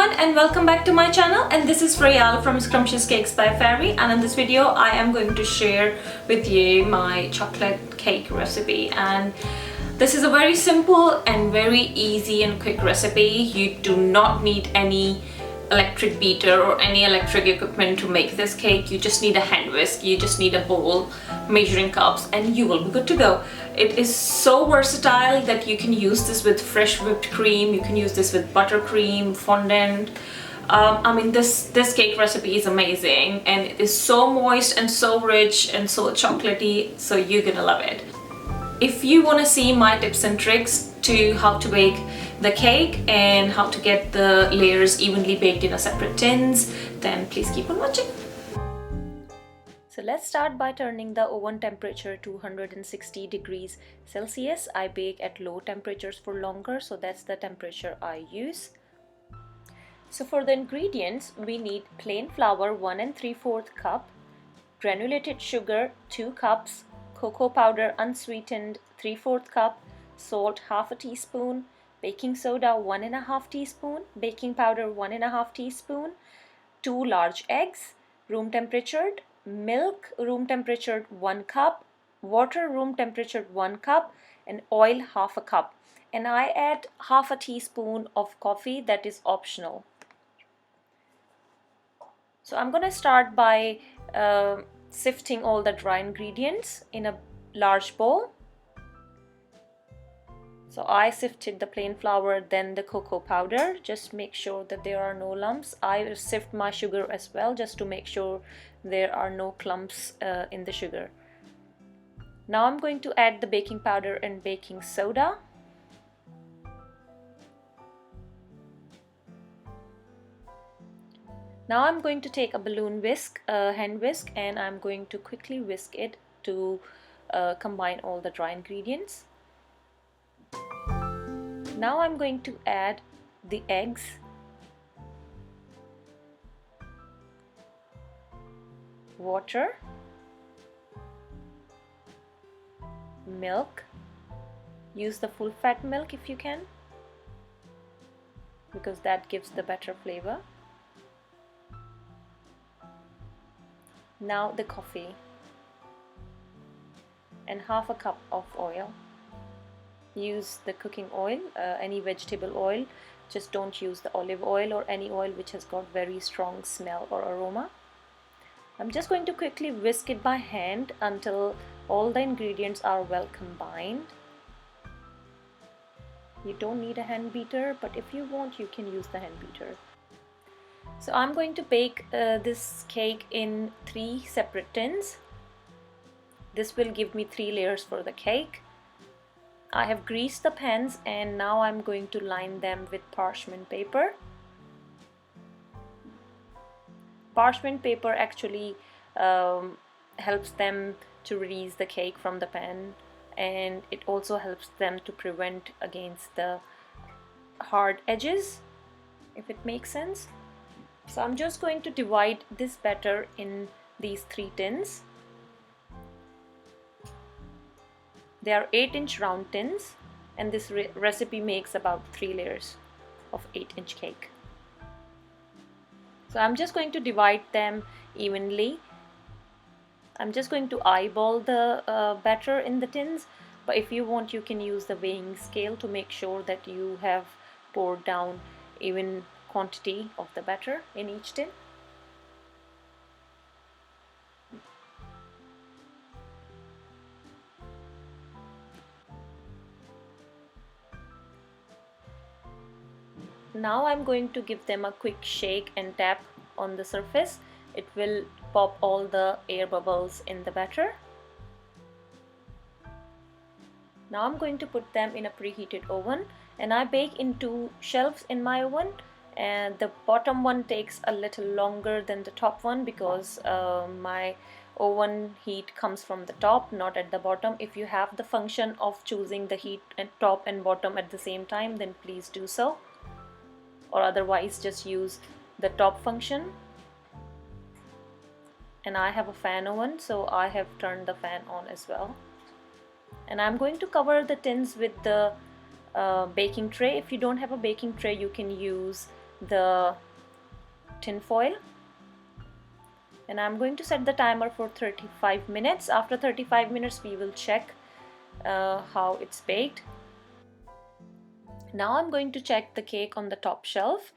everyone and welcome back to my channel, and this is Frayal from Scrumptious Cakes by Fairy, and in this video I am going to share with you my chocolate cake recipe. And this is a very simple and very easy and quick recipe. You do not need any electric beater or any electric equipment to make this cake. You just need a hand whisk, you just need a bowl, measuring cups, and you will be good to go. It is so versatile that you can use this with fresh whipped cream, you can use this with buttercream, fondant. I mean, this cake recipe is amazing, and it is so moist and so rich and so chocolatey, so you're gonna love it. If you want to see my tips and tricks to how to bake the cake and how to get the layers evenly baked in a separate tins, then please keep on watching. So let's start by turning the oven temperature to 160 degrees Celsius. I bake at low temperatures for longer, so that's the temperature I use. So for the ingredients, we need plain flour 1 3/4 cup, granulated sugar 2 cups, cocoa powder unsweetened 3/4 cup, salt 1/2 teaspoon, baking soda 1 1/2 teaspoon, baking powder 1 1/2 teaspoon, 2 large eggs, room temperatured, milk room temperatured 1 cup, water room temperatured 1 cup, and oil 1/2 cup. And I add 1/2 teaspoon of coffee, that is optional. So I'm gonna start by sifting all the dry ingredients in a large bowl. So I sifted the plain flour, then the cocoa powder. Just make sure that there are no lumps. I sift my sugar as well, just to make sure there are no clumps in the sugar. Now I'm going to add the baking powder and baking soda. Now I'm going to take a balloon whisk, hand whisk, and I'm going to quickly whisk it to combine all the dry ingredients. Now I'm going to add the eggs, water, milk. Use the full fat milk if you can, because that gives the better flavor. Now the coffee and 1/2 cup of oil. Use the cooking oil, any vegetable oil. Just don't use the olive oil or any oil which has got very strong smell or aroma. I'm just going to quickly whisk it by hand until all the ingredients are well combined. You don't need a hand beater, but if you want, you can use the hand beater. So I'm going to bake this cake in 3 separate tins. This will give me 3 layers for the cake. I have greased the pans, and now I'm going to line them with parchment paper. Parchment paper actually helps them to release the cake from the pan, and it also helps them to prevent against the hard edges, if it makes sense. So I'm just going to divide this batter in these 3 tins. They are 8-inch round tins, and this recipe makes about 3 layers of 8-inch cake. So I'm just going to divide them evenly. I'm just going to eyeball the batter in the tins, but if you want, you can use the weighing scale to make sure that you have poured down even quantity of the batter in each tin. Now I'm going to give them a quick shake and tap on the surface. It will pop all the air bubbles in the batter. Now I'm going to put them in a preheated oven, and I bake in 2 shelves in my oven, and the bottom one takes a little longer than the top one because my oven heat comes from the top, not at the bottom. If you have the function of choosing the heat at top and bottom at the same time, then please do so, or otherwise just use the top function. And I have a fan oven, so I have turned the fan on as well. And I'm going to cover the tins with the baking tray. If you don't have a baking tray, you can use the tin foil, and I'm going to set the timer for 35 minutes. After 35 minutes we will check how it's baked. Now I'm going to check the cake on the top shelf,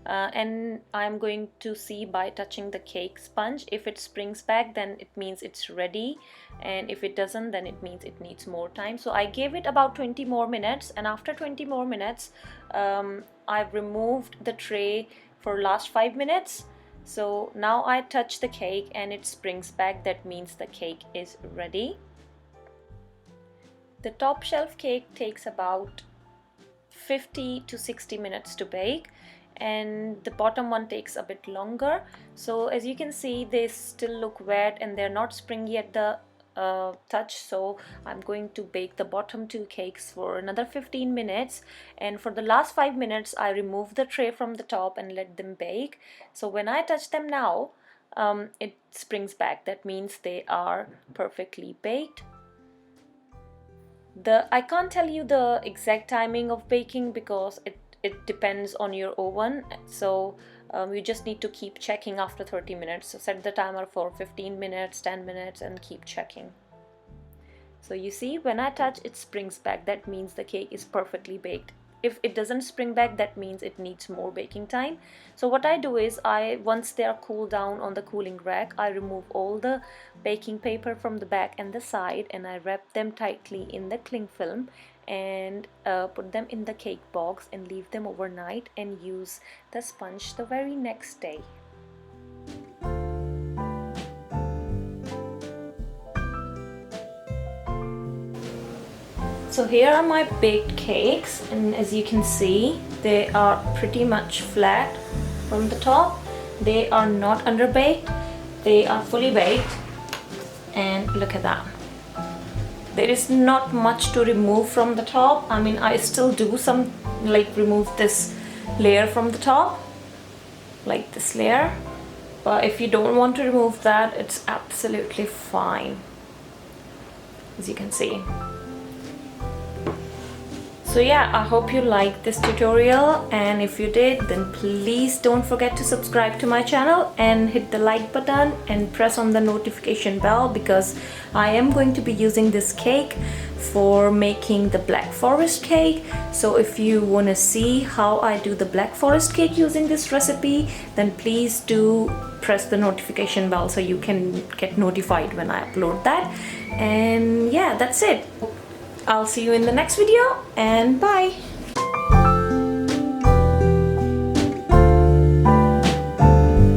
and I'm going to see by touching the cake sponge. If it springs back, then it means it's ready, and if it doesn't, then it means it needs more time. So I gave it about 20 more minutes, and after 20 more minutes I've removed the tray for last 5 minutes. So now I touch the cake and it springs back. That means the cake is ready. The top shelf cake takes about 50 to 60 minutes to bake, and the bottom one takes a bit longer. So as you can see, they still look wet and they're not springy at the touch. So I'm going to bake the bottom two cakes for another 15 minutes, and for the last 5 minutes I remove the tray from the top and let them bake. So when I touch them now, it springs back. That means they are perfectly baked. I can't tell you the exact timing of baking because it depends on your oven. So you just need to keep checking after 30 minutes. So set the timer for 15 minutes, 10 minutes, and keep checking. So you see, when I touch, it springs back. That means the cake is perfectly baked. If it doesn't spring back, that means it needs more baking time. So what I do is, once they are cooled down on the cooling rack, I remove all the baking paper from the back and the side, and I wrap them tightly in the cling film and put them in the cake box and leave them overnight and use the sponge the very next day. So here are my baked cakes, and as you can see, they are pretty much flat from the top. They are not underbaked, they are fully baked, and look at that. There is not much to remove from the top. I mean, I still do some, like remove this layer from the top, like this layer, but if you don't want to remove that, it's absolutely fine, as you can see. So yeah, I hope you liked this tutorial, and if you did, then please don't forget to subscribe to my channel and hit the like button and press on the notification bell, because I am going to be using this cake for making the Black Forest cake. So if you want to see how I do the Black Forest cake using this recipe, then please do press the notification bell so you can get notified when I upload that. And yeah, that's it. I'll see you in the next video, and bye!